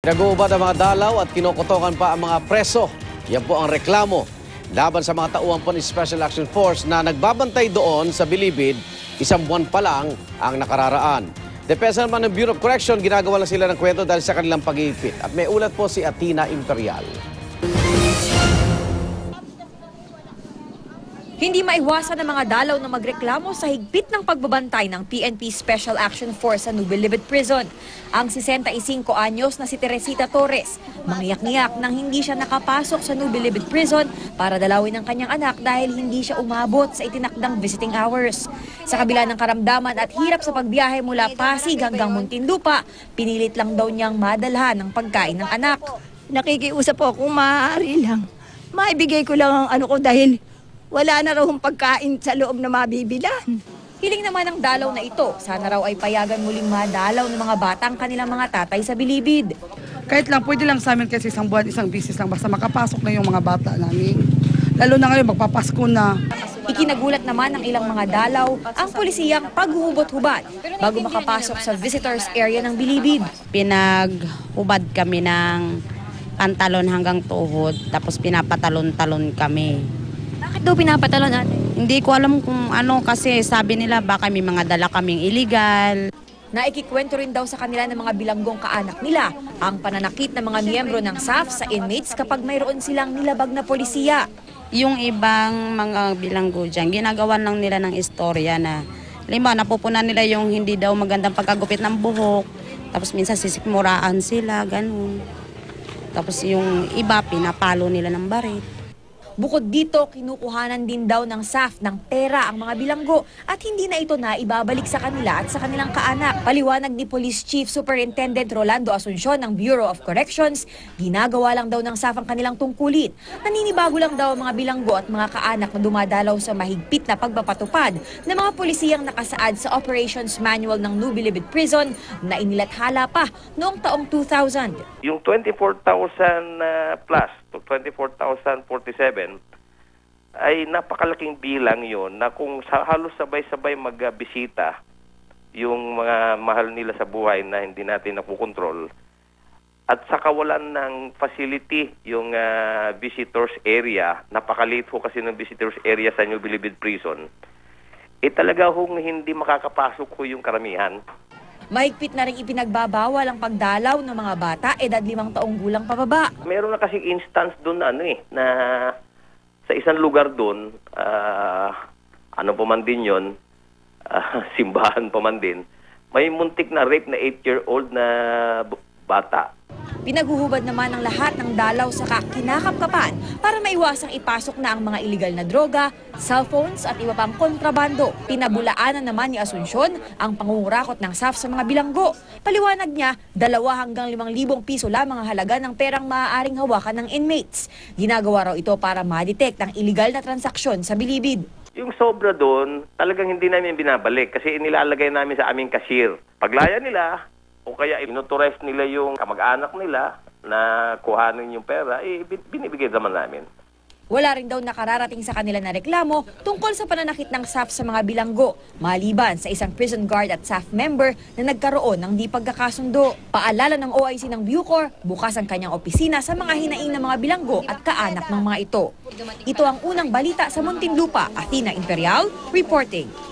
Nag-uubad ang mga dalaw at kinukutokan pa ang mga preso. Yan po ang reklamo laban sa mga tauhan po ni Special Action Force na nagbabantay doon sa Bilibid, isang buwan pa lang ang nakararaan. Depensa naman ng Bureau of Correction, ginagawa lang sila ng kwento dahil sa kanilang pag-iipit. At may ulat po si Athena Imperial. Hindi maiwasan ng mga dalaw na magreklamo sa higpit ng pagbabantay ng PNP Special Action Force sa Nubilibid Prison. Ang 65 anyos na si Teresita Torres, mangyak-ngyak nang hindi siya nakapasok sa Nubilibid Prison para dalawin ang kanyang anak dahil hindi siya umabot sa itinakdang visiting hours. Sa kabila ng karamdaman at hirap sa pagbiyahe mula Pasig hanggang Muntinlupa, pinilit lang daw niyang madalhan ang pagkain ng anak. Nakikiusap po kung maaari lang. Maibigay ko lang ang ano ko dahil wala na raw pagkain sa loob na mabibilan. Hiling naman ng dalaw na ito, sana raw ay payagan muling madalaw ng mga bata ang kanilang mga tatay sa Bilibid. Kahit lang, pwede lang sa amin kasi isang buwan, isang bisis lang, basta makapasok na yung mga bata namin. Lalo na ngayon, magpapasko na. Ikinagulat naman ng ilang mga dalaw ang pulisiyang paghuhubot-hubad bago makapasok sa visitors area ng Bilibid. Pinaghubad kami ng pantalon hanggang tuhod, tapos pinapatalon-talon kami. Bakit daw pinapatalon natin? Hindi ko alam kung ano kasi sabi nila baka may mga dala kaming illegal. Naikikwento rin daw sa kanila ng mga bilanggong kaanak nila ang pananakit ng mga miyembro ng SAF sa inmates kapag mayroon silang nilabag na polisiya. Yung ibang mga bilanggo dyan, ginagawan lang nila ng istorya na napupunan nila yung hindi daw magandang pagkagupit ng buhok, tapos minsan sisikmuraan sila, ganun. Tapos yung iba, pinapalo nila ng barit. Bukod dito, kinukuhanan din daw ng SAF ng pera ang mga bilanggo at hindi na ito na ibabalik sa kanila at sa kanilang kaanak. Paliwanag ni Police Chief Superintendent Rolando Asuncion ng Bureau of Corrections, ginagawa lang daw ng SAF ang kanilang tungkulin. Naninibago lang daw ang mga bilanggo at mga kaanak na dumadalaw sa mahigpit na pagpapatupad ng mga polisiyang nakasaad sa Operations Manual ng Nubilibid Prison na inilathala pa noong taong 2000. Yung 24,000 plus to 24,047 ay napakalaking bilang yon na kung halos sabay-sabay magbisita yung mga mahal nila sa buhay na hindi natin nakukontrol at sa kawalan ng facility yung visitors area, napakaliit ho kasi ng visitors area sa New Bilibid Prison, talaga hong hindi makakapasok ho yung karamihan. Mahigpit na rin ipinagbabawal ang pagdalaw ng mga bata edad 5 taong gulang pababa. Meron na kasi instance doon na sa isang lugar doon, ano pa man din yun, simbahan pa man din, may muntik na rape na 8-year-old na bata. Pinaghuhubad naman ng lahat ng dalaw sa kinakapkapan para maiwasang ipasok na ang mga illegal na droga, cellphones at iba pang kontrabando. Pinabulaanan naman ni Asuncion ang pangungurakot ng SAF sa mga bilanggo. Paliwanag niya, 2 hanggang 5,000 piso lamang ang halaga ng perang maaaring hawakan ng inmates. Ginagawa raw ito para ma-detect ang illegal na transaksyon sa Bilibid. Yung sobra doon, talagang hindi namin binabalik kasi inilalagay namin sa aming cashier. Paglaya nila, o kaya inauthorize nila yung kamag-anak nila na kuhanin yung pera, binibigay naman namin. Wala rin daw nakararating sa kanila na reklamo tungkol sa pananakit ng SAF sa mga bilanggo, maliban sa isang prison guard at SAF member na nagkaroon ng di pagkakasundo. Paalala ng OIC ng Bucor, bukas ang kanyang opisina sa mga hinaing ng mga bilanggo at kaanak ng mga ito. Ito ang unang balita sa Muntinlupa. Athena Imperial, reporting.